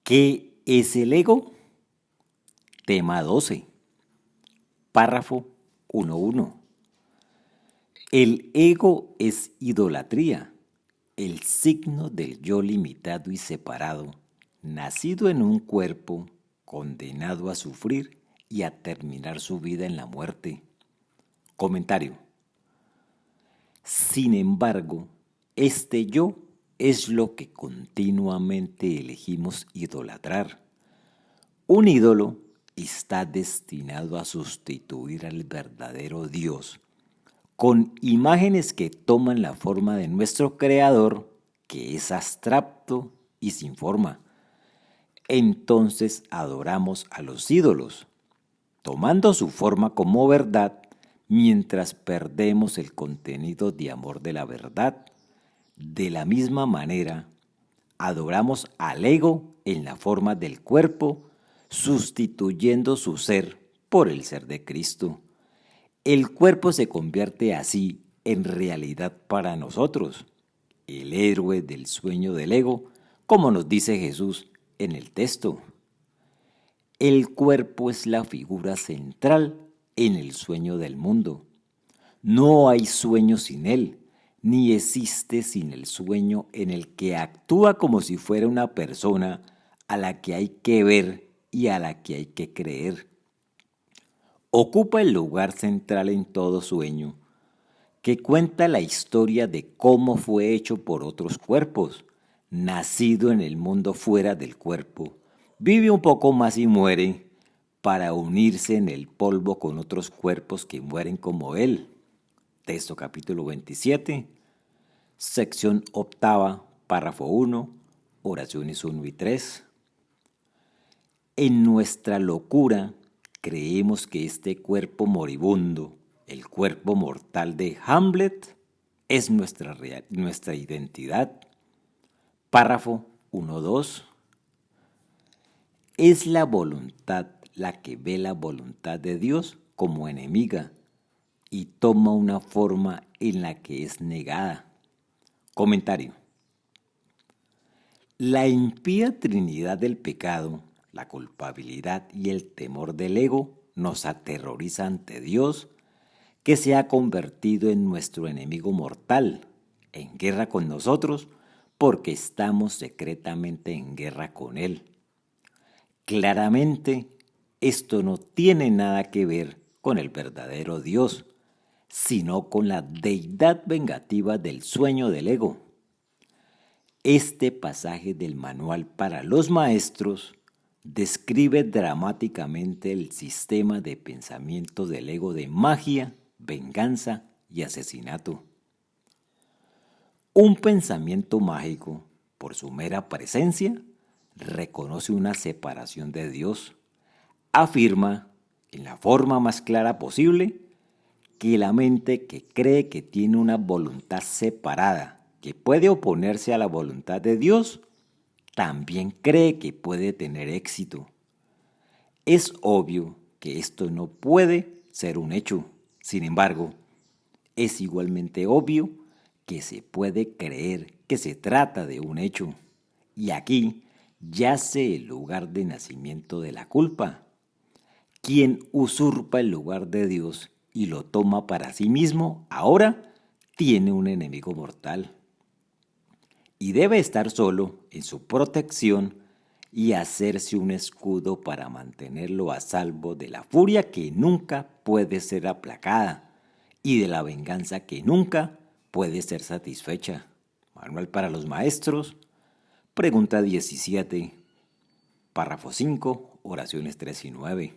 ¿Qué es el ego? Tema 12, párrafo 1.1. El ego es idolatría, el signo del yo limitado y separado, nacido en un cuerpo, condenado a sufrir y a terminar su vida en la muerte. Comentario. Sin embargo, este yo es lo que continuamente elegimos idolatrar. Un ídolo está destinado a sustituir al verdadero Dios con imágenes que toman la forma de nuestro Creador, que es abstracto y sin forma. Entonces adoramos a los ídolos, tomando su forma como verdad, mientras perdemos el contenido de amor de la verdad. De la misma manera, adoramos al ego en la forma del cuerpo, sustituyendo su ser por el ser de Cristo. El cuerpo se convierte así en realidad para nosotros, el héroe del sueño del ego, como nos dice Jesús en el texto. El cuerpo es la figura central en el sueño del mundo. No hay sueño sin él, ni existe sin el sueño en el que actúa como si fuera una persona a la que hay que ver y a la que hay que creer. Ocupa el lugar central en todo sueño, que cuenta la historia de cómo fue hecho por otros cuerpos, nacido en el mundo fuera del cuerpo, vive un poco más y muere para unirse en el polvo con otros cuerpos que mueren como él. Texto capítulo 27, sección octava, párrafo 1, oraciones 1 y 3. En nuestra locura creemos que este cuerpo moribundo, el cuerpo mortal de Hamlet, es nuestra identidad. Párrafo 1.2. Es la voluntad la que ve la voluntad de Dios como enemiga y toma una forma en la que es negada. Comentario. La impía trinidad del pecado, la culpabilidad y el temor del ego nos aterroriza ante Dios, que se ha convertido en nuestro enemigo mortal, en guerra con nosotros, porque estamos secretamente en guerra con Él. Claramente, esto no tiene nada que ver con el verdadero Dios, sino con la deidad vengativa del sueño del ego. Este pasaje del manual para los maestros describe dramáticamente el sistema de pensamiento del ego de magia, venganza y asesinato. Un pensamiento mágico, por su mera presencia, reconoce una separación de Dios. Afirma, en la forma más clara posible, que la mente que cree que tiene una voluntad separada, que puede oponerse a la voluntad de Dios, también cree que puede tener éxito. Es obvio que esto no puede ser un hecho. Sin embargo, es igualmente obvio que se puede creer que se trata de un hecho. Y aquí yace el lugar de nacimiento de la culpa. Quien usurpa el lugar de Dios y lo toma para sí mismo, ahora tiene un enemigo mortal. Y debe estar solo en su protección y hacerse un escudo para mantenerlo a salvo de la furia que nunca puede ser aplacada y de la venganza que nunca puede ser satisfecha. Manual para los maestros, pregunta 17, párrafo 5, oraciones 3 y 9.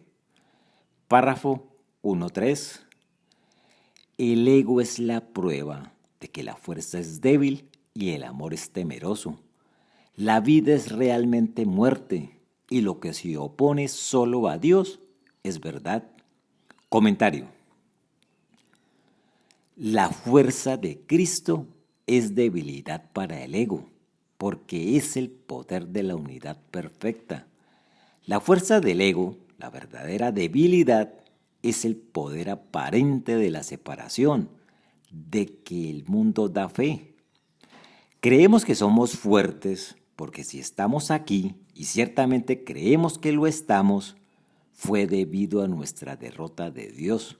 Párrafo 1.3. El ego es la prueba de que la fuerza es débil y el amor es temeroso. La vida es realmente muerte y lo que se opone solo a Dios es verdad. Comentario. La fuerza de Cristo es debilidad para el ego, porque es el poder de la unidad perfecta. La fuerza del ego, la verdadera debilidad, es el poder aparente de la separación, de que el mundo da fe. Creemos que somos fuertes porque si estamos aquí, y ciertamente creemos que lo estamos, fue debido a nuestra derrota de Dios.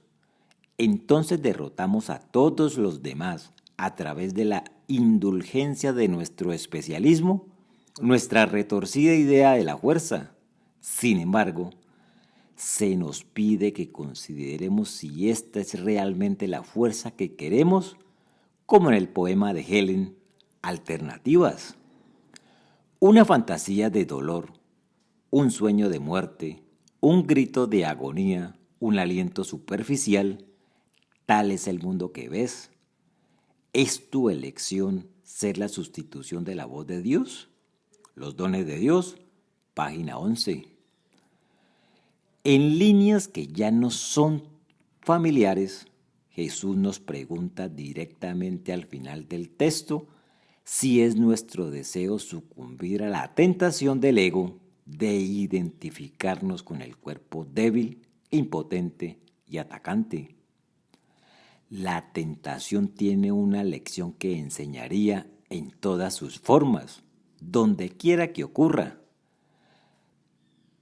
Entonces derrotamos a todos los demás a través de la indulgencia de nuestro especialismo, nuestra retorcida idea de la fuerza. Sin embargo, se nos pide que consideremos si esta es realmente la fuerza que queremos, como en el poema de Helen, Alternativas. Una fantasía de dolor, un sueño de muerte, un grito de agonía, un aliento superficial, tal es el mundo que ves. ¿Es tu elección ser la sustitución de la voz de Dios? Los dones de Dios, página 11. En líneas que ya no son familiares, Jesús nos pregunta directamente al final del texto si es nuestro deseo sucumbir a la tentación del ego de identificarnos con el cuerpo débil, impotente y atacante. La tentación tiene una lección que enseñaría en todas sus formas, donde quiera que ocurra.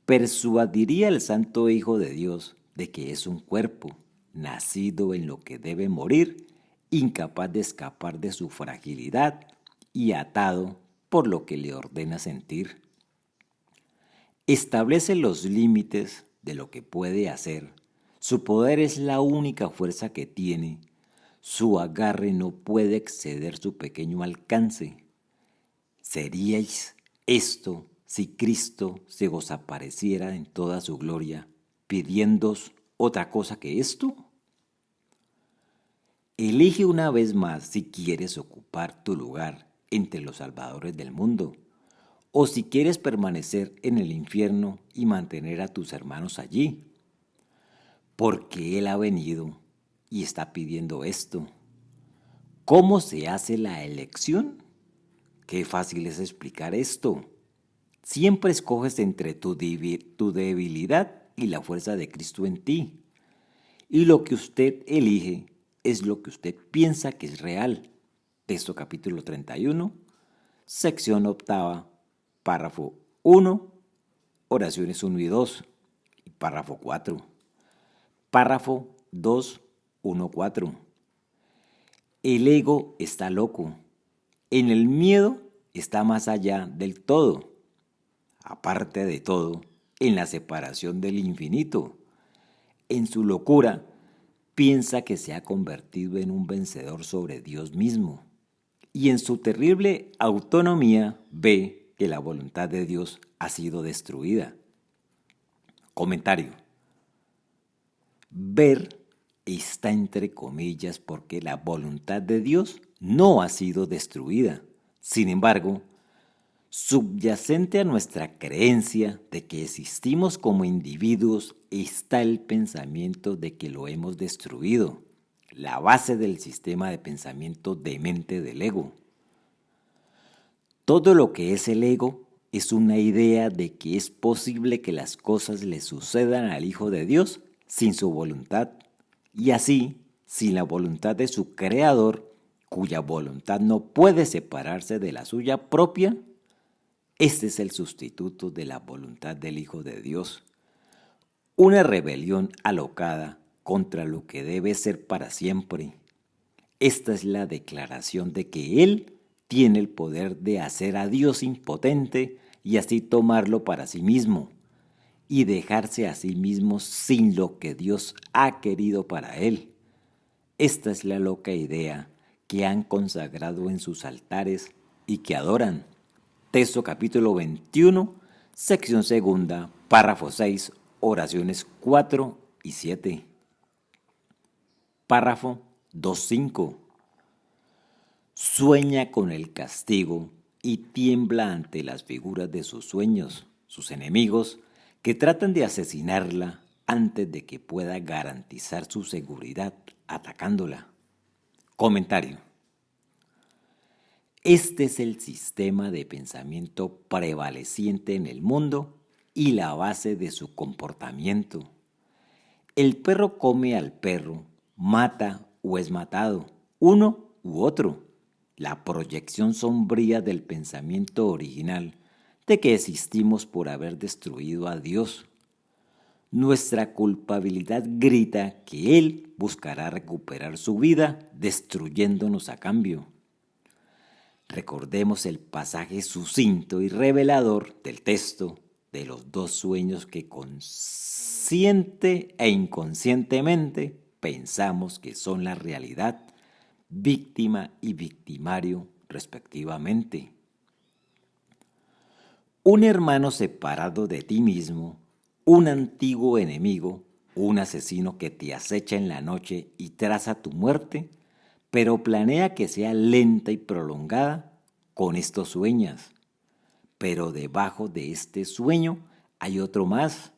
Persuadiría al Santo Hijo de Dios de que es un cuerpo, nacido en lo que debe morir, incapaz de escapar de su fragilidad y atado por lo que le ordena sentir. Establece los límites de lo que puede hacer. Su poder es la única fuerza que tiene. Su agarre no puede exceder su pequeño alcance. ¿Seríais esto si Cristo se os apareciera en toda su gloria, pidiéndoos otra cosa que esto? Elige una vez más si quieres ocupar tu lugar entre los salvadores del mundo, o si quieres permanecer en el infierno y mantener a tus hermanos allí, porque Él ha venido y está pidiendo esto. ¿Cómo se hace la elección? Qué fácil es explicar esto. Siempre escoges entre tu debilidad y la fuerza de Cristo en ti. Y lo que usted elige es lo que usted piensa que es real. Texto capítulo 31, sección octava, párrafo 1, oraciones 1 y 2, y párrafo 4. Párrafo 2, 1, 4. El ego está loco. En el miedo está más allá del todo. Aparte de todo, en la separación del infinito. En su locura, piensa que se ha convertido en un vencedor sobre Dios mismo. Y en su terrible autonomía ve que la voluntad de Dios ha sido destruida. Comentario. Ver está entre comillas porque la voluntad de Dios no ha sido destruida. Sin embargo, subyacente a nuestra creencia de que existimos como individuos está el pensamiento de que lo hemos destruido, la base del sistema de pensamiento demente del ego. Todo lo que es el ego es una idea de que es posible que las cosas le sucedan al Hijo de Dios sin su voluntad, y así, sin la voluntad de su Creador, cuya voluntad no puede separarse de la suya propia. Este es el sustituto de la voluntad del Hijo de Dios. Una rebelión alocada contra lo que debe ser para siempre. Esta es la declaración de que Él tiene el poder de hacer a Dios impotente y así tomarlo para sí mismo y dejarse a sí mismo sin lo que Dios ha querido para Él. Esta es la loca idea que han consagrado en sus altares y que adoran. Texto capítulo 21, sección segunda, párrafo 6, oraciones 4 y 7. Párrafo 2.5. Sueña con el castigo y tiembla ante las figuras de sus sueños, sus enemigos, que tratan de asesinarla antes de que pueda garantizar su seguridad atacándola. Comentario. Este es el sistema de pensamiento prevaleciente en el mundo y la base de su comportamiento. El perro come al perro, mata o es matado, uno u otro. la proyección sombría del pensamiento original de que existimos por haber destruido a Dios. Nuestra culpabilidad grita que Él buscará recuperar su vida destruyéndonos a cambio. Recordemos el pasaje sucinto y revelador del texto de los dos sueños que consciente e inconscientemente pensamos que son la realidad, víctima y victimario respectivamente. Un hermano separado de ti mismo, un antiguo enemigo, un asesino que te acecha en la noche y traza tu muerte, pero planea que sea lenta y prolongada, con esto sueñas. Pero debajo de este sueño hay otro más,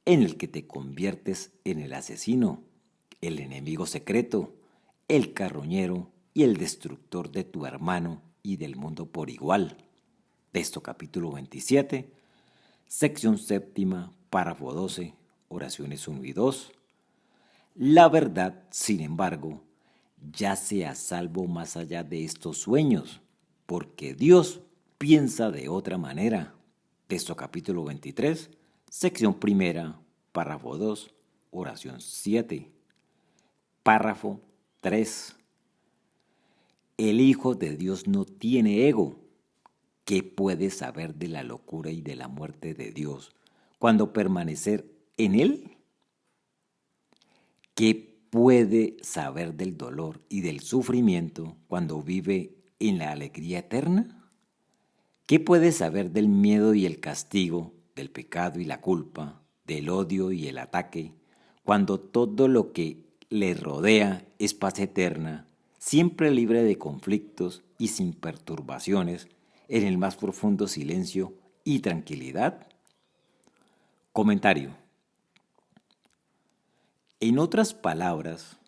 en el que te conviertes en el asesino, el enemigo secreto, el carroñero y el destructor de tu hermano y del mundo por igual. Texto capítulo 27, sección séptima, párrafo 12, oraciones 1 y 2. La verdad, sin embargo, yace a salvo más allá de estos sueños, porque Dios piensa de otra manera. Texto capítulo 23, sección primera, párrafo 2, oración 7. Párrafo 3. El Hijo de Dios no tiene ego. ¿Qué puede saber de la locura y de la muerte de Dios cuando permanecer en Él? ¿Qué puede saber del dolor y del sufrimiento cuando vive en la alegría eterna? ¿Qué puede saber del miedo y el castigo, del pecado y la culpa, del odio y el ataque, cuando todo lo que le rodea es paz eterna, siempre libre de conflictos y sin perturbaciones, en el más profundo silencio y tranquilidad? Comentario. En otras palabras,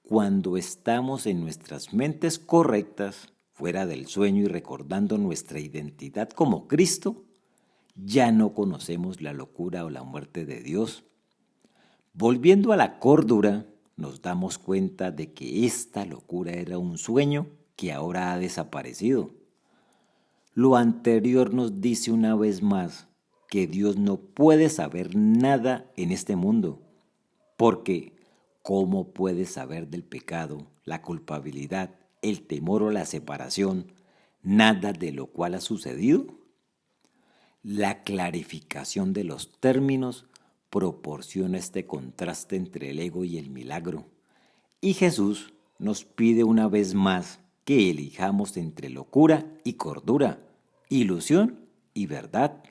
cuando estamos en nuestras mentes correctas, fuera del sueño y recordando nuestra identidad como Cristo, ya no conocemos la locura o la muerte de Dios. Volviendo a la cordura, nos damos cuenta de que esta locura era un sueño que ahora ha desaparecido. Lo anterior nos dice una vez más que Dios no puede saber nada en este mundo, porque ¿cómo puede saber del pecado, la culpabilidad, el temor o la separación, nada de lo cual ha sucedido? La clarificación de los términos proporciona este contraste entre el ego y el milagro, y Jesús nos pide una vez más que elijamos entre locura y cordura, ilusión y verdad.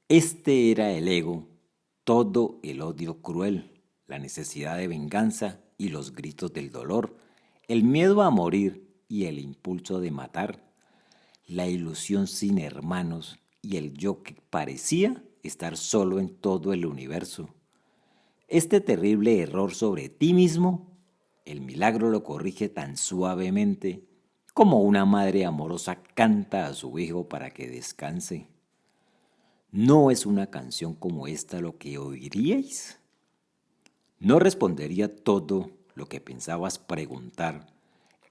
Este era el ego, todo el odio cruel, la necesidad de venganza y los gritos del dolor, el miedo a morir y el impulso de matar, la ilusión sin hermanos y el yo que parecía estar solo en todo el universo. Este terrible error sobre ti mismo, el milagro lo corrige tan suavemente como una madre amorosa canta a su hijo para que descanse. ¿No es una canción como esta lo que oiríais? ¿No respondería todo lo que pensabas preguntar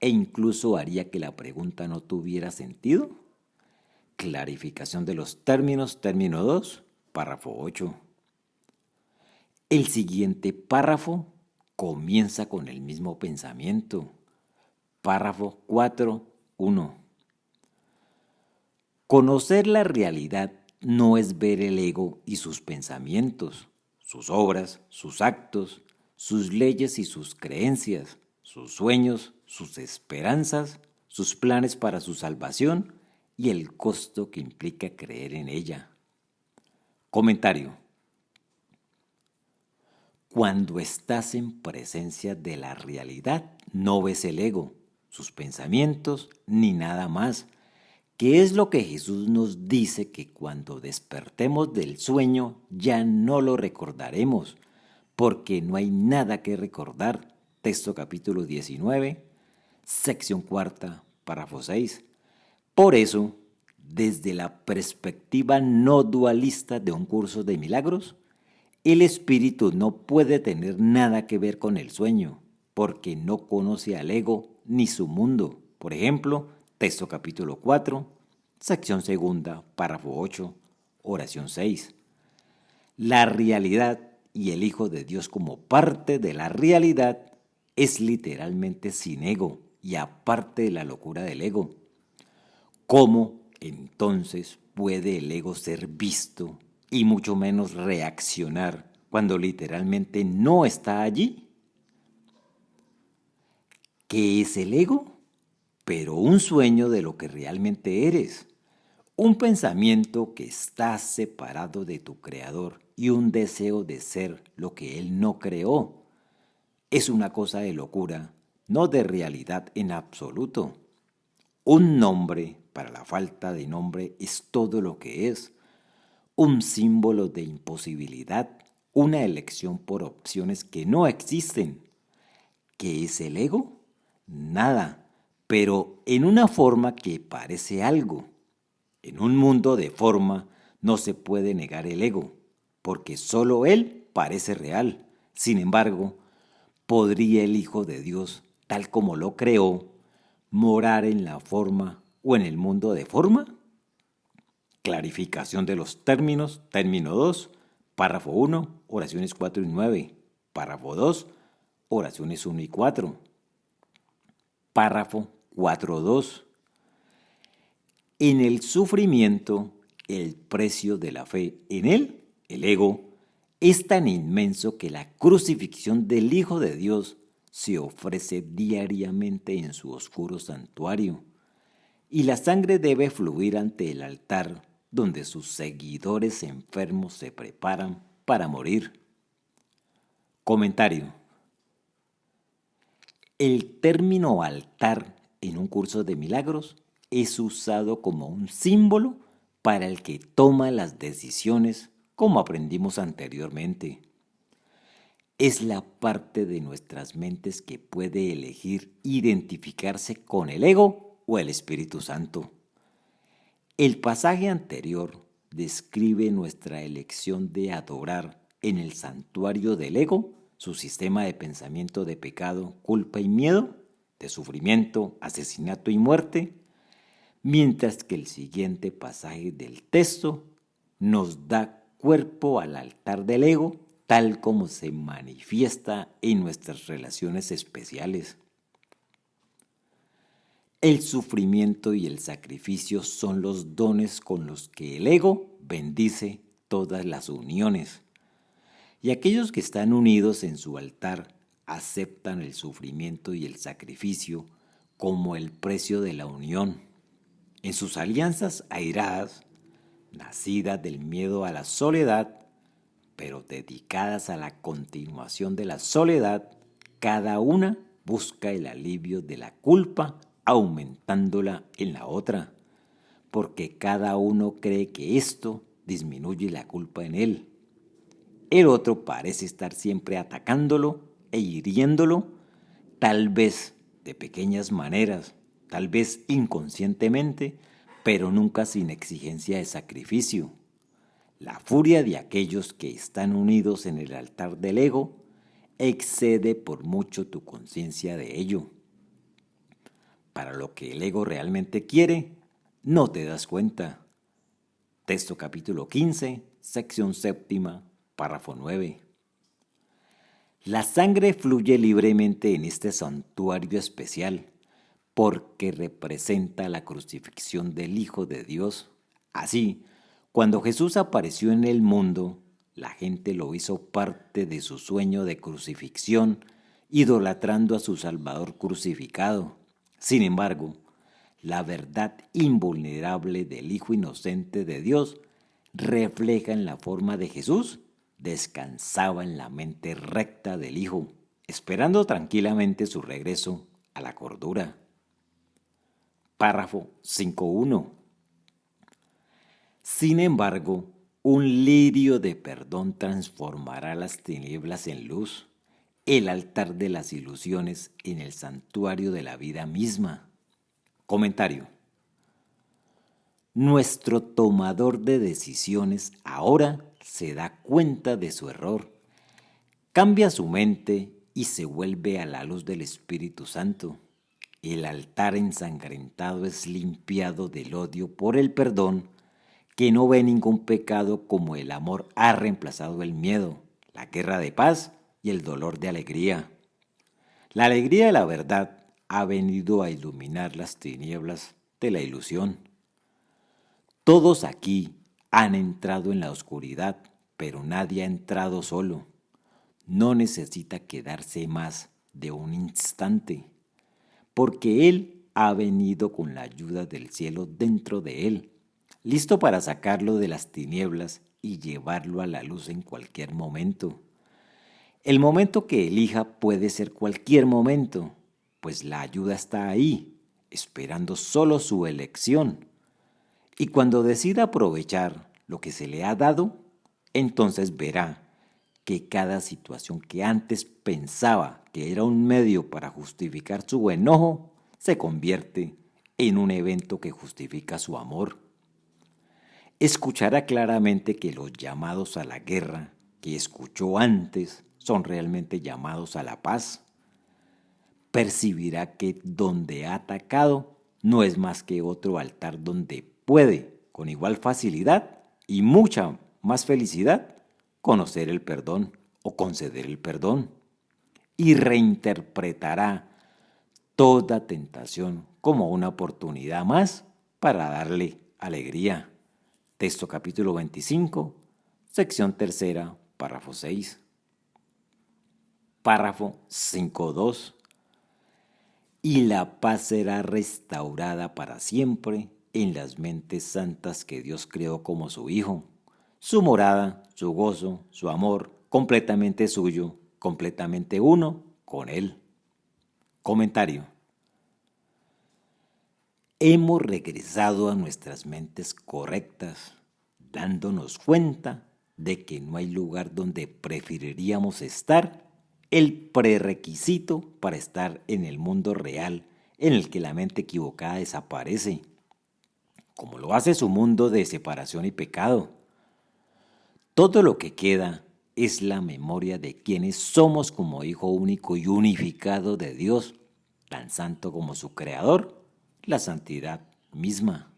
e incluso haría que la pregunta no tuviera sentido? Clarificación de los términos, término 2, párrafo 8. El siguiente párrafo comienza con el mismo pensamiento. Párrafo 4, 1. Conocer la realidad no es ver el ego y sus pensamientos, sus obras, sus actos, sus leyes y sus creencias, sus sueños, sus esperanzas, sus planes para su salvación y el costo que implica creer en ella. Comentario. Cuando estás en presencia de la realidad, no ves el ego, sus pensamientos, ni nada más, que es lo que Jesús nos dice que cuando despertemos del sueño ya no lo recordaremos, porque no hay nada que recordar. Texto capítulo 19, sección cuarta, párrafo 6. Por eso, desde la perspectiva no dualista de un curso de milagros, el espíritu no puede tener nada que ver con el sueño, porque no conoce al ego ni su mundo. Por ejemplo, texto capítulo 4, sección segunda, párrafo 8, oración 6. La realidad y el Hijo de Dios como parte de la realidad es literalmente sin ego y aparte de la locura del ego. ¿Cómo entonces puede el ego ser visto y mucho menos reaccionar cuando literalmente no está allí? ¿Qué es el ego? Pero un sueño de lo que realmente eres. Un pensamiento que está separado de tu creador y un deseo de ser lo que él no creó. Es una cosa de locura, no de realidad en absoluto. Un nombre para la falta de nombre es todo lo que es. Un símbolo de imposibilidad, una elección por opciones que no existen. ¿Qué es el ego? Nada, pero en una forma que parece algo. En un mundo de forma no se puede negar el ego, porque solo él parece real. Sin embargo, ¿podría el Hijo de Dios, tal como lo creó, morar en la forma o en el mundo de forma? Clarificación de los términos, término 2, párrafo 1, oraciones 4 y 9, párrafo 2, oraciones 1 y 4, párrafo 4.2. En el sufrimiento, el precio de la fe en él, el ego, es tan inmenso que la crucifixión del Hijo de Dios se ofrece diariamente en su oscuro santuario, y la sangre debe fluir ante el altar donde sus seguidores enfermos se preparan para morir. Comentario. El término altar en un curso de milagros es usado como un símbolo para el que toma las decisiones, como aprendimos anteriormente. Es la parte de nuestras mentes que puede elegir identificarse con el ego o el Espíritu Santo. El pasaje anterior describe nuestra elección de adorar en el santuario del ego su sistema de pensamiento de pecado, culpa y miedo, de sufrimiento, asesinato y muerte, mientras que el siguiente pasaje del texto nos da cuerpo al altar del ego, tal como se manifiesta en nuestras relaciones especiales. El sufrimiento y el sacrificio son los dones con los que el ego bendice todas las uniones. Y aquellos que están unidos en su altar aceptan el sufrimiento y el sacrificio como el precio de la unión. En sus alianzas airadas, nacidas del miedo a la soledad, pero dedicadas a la continuación de la soledad, cada una busca el alivio de la culpa, aumentándola en la otra, porque cada uno cree que esto disminuye la culpa en él. El otro parece estar siempre atacándolo e hiriéndolo, tal vez de pequeñas maneras, tal vez inconscientemente, pero nunca sin exigencia de sacrificio. La furia de aquellos que están unidos en el altar del ego excede por mucho tu conciencia de ello. Para lo que el ego realmente quiere, no te das cuenta. Texto capítulo 15, sección séptima, párrafo 9. La sangre fluye libremente en este santuario especial porque representa la crucifixión del Hijo de Dios. Así, cuando Jesús apareció en el mundo, la gente lo hizo parte de su sueño de crucifixión, idolatrando a su Salvador crucificado. Sin embargo, la verdad invulnerable del Hijo inocente de Dios refleja en la forma de Jesús, descansaba en la mente recta del Hijo, esperando tranquilamente su regreso a la cordura. Párrafo 5.1. Sin embargo, un lirio de perdón transformará las tinieblas en luz, el altar de las ilusiones en el santuario de la vida misma. Comentario. Nuestro tomador de decisiones ahora se da cuenta de su error, cambia su mente y se vuelve a la luz del Espíritu Santo. El altar ensangrentado es limpiado del odio por el perdón, que no ve ningún pecado como el amor ha reemplazado el miedo, la guerra de paz y el dolor de alegría. La alegría de la verdad ha venido a iluminar las tinieblas de la ilusión. Todos aquí han entrado en la oscuridad, pero nadie ha entrado solo. No necesita quedarse más de un instante, porque Él ha venido con la ayuda del cielo dentro de Él, listo para sacarlo de las tinieblas y llevarlo a la luz en cualquier momento. El momento que elija puede ser cualquier momento, pues la ayuda está ahí, esperando solo su elección. Y cuando decida aprovechar lo que se le ha dado, entonces verá que cada situación que antes pensaba que era un medio para justificar su enojo, se convierte en un evento que justifica su amor. Escuchará claramente que los llamados a la guerra que escuchó antes son realmente llamados a la paz. Percibirá que donde ha atacado no es más que otro altar donde puede, con igual facilidad y mucha más felicidad, conocer el perdón o conceder el perdón. Y reinterpretará toda tentación como una oportunidad más para darle alegría. Texto capítulo 25, sección tercera, párrafo 6. Párrafo 5.2. Y la paz será restaurada para siempre en las mentes santas que Dios creó como su Hijo. Su morada, su gozo, su amor, completamente suyo, completamente uno con Él. Comentario. Hemos regresado a nuestras mentes correctas, dándonos cuenta de que no hay lugar donde preferiríamos estar, el prerequisito para estar en el mundo real en el que la mente equivocada desaparece, como lo hace su mundo de separación y pecado. Todo lo que queda es la memoria de quienes somos como Hijo único y unificado de Dios, tan santo como su Creador, la santidad misma.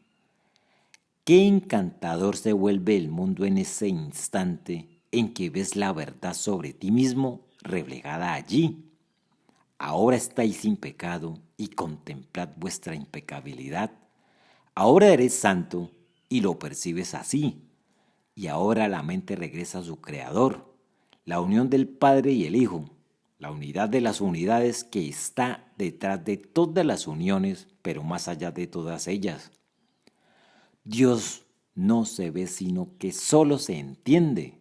Qué encantador se vuelve el mundo en ese instante en que ves la verdad sobre ti mismo reflejada allí. Ahora estáis sin pecado y contemplad vuestra impecabilidad. Ahora eres santo y lo percibes así. Y ahora la mente regresa a su Creador, la unión del Padre y el Hijo, la unidad de las unidades que está detrás de todas las uniones, pero más allá de todas ellas. Dios no se ve sino que solo se entiende.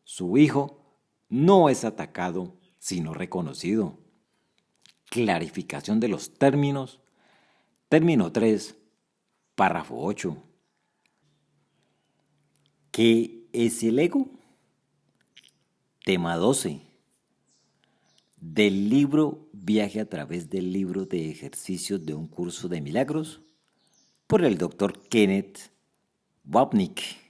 Su Hijo no es atacado sino reconocido. Clarificación de los términos. Término 3, párrafo 8. ¿Qué es el ego? Tema 12. Del libro Viaje a través del libro de ejercicios de un curso de milagros por el Dr. Kenneth Wapnick.